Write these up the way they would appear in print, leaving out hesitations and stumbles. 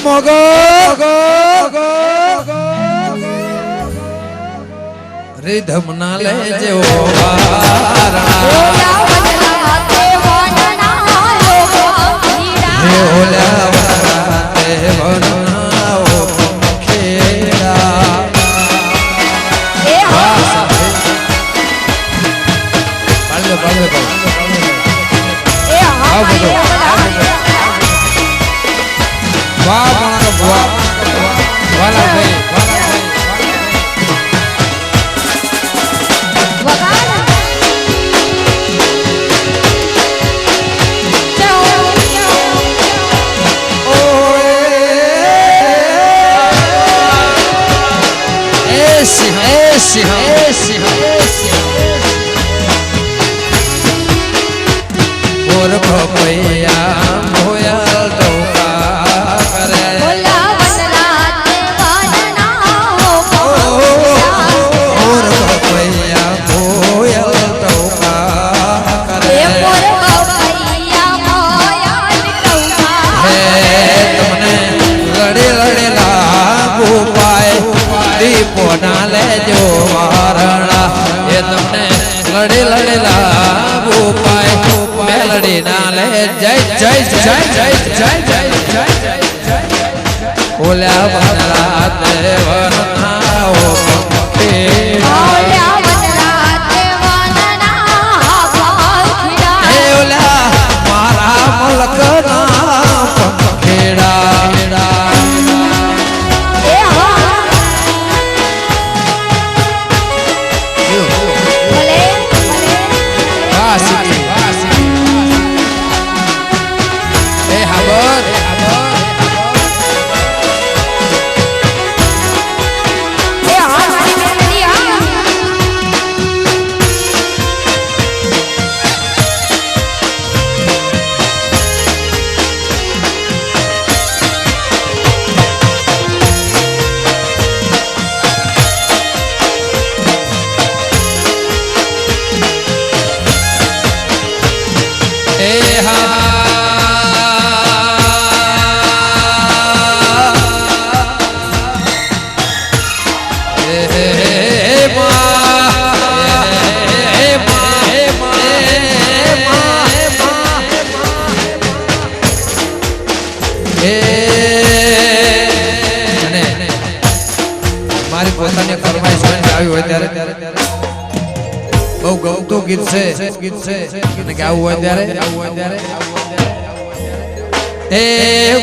મોગો rhythm ના લેજો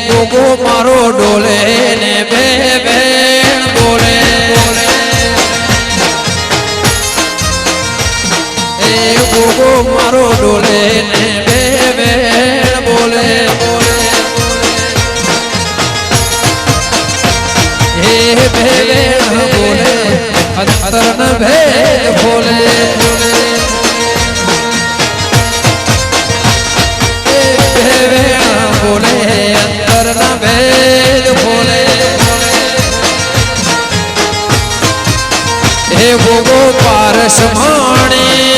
ગોગો મારો ડોલે ને બે બેન બોલે ગોગો મારો ડોલે ને બે બેન બોલે બે બેન બોલે અંતર ન ભેદ બોલે બોલે અંતર ના ભેદ બોલે હે ગોગો પારસ માણી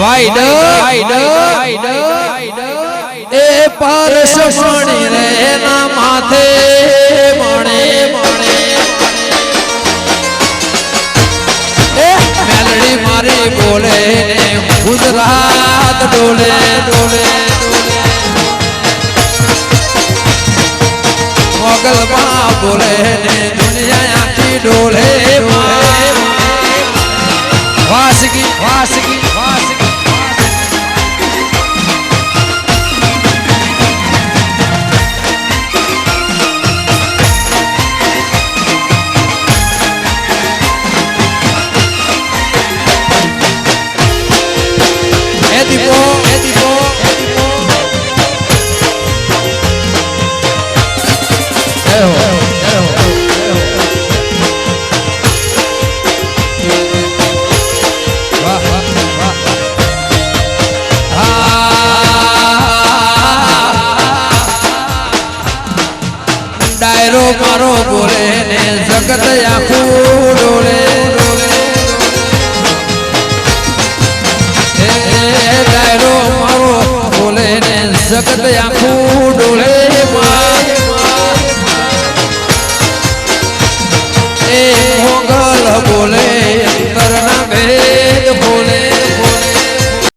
વાઈડ એ પારસ માણી રે ના માથે મણે મેલડી મારી બોલે ને ગુજરાત ડોલે મોગલ માં બોલે ને દુનિયા આખી ડોલે વાસગી ડાયરો મારો બોલે ને જગત આખું ડોલે ડાયરો મારો બોલે ને જગત આખું ડોલે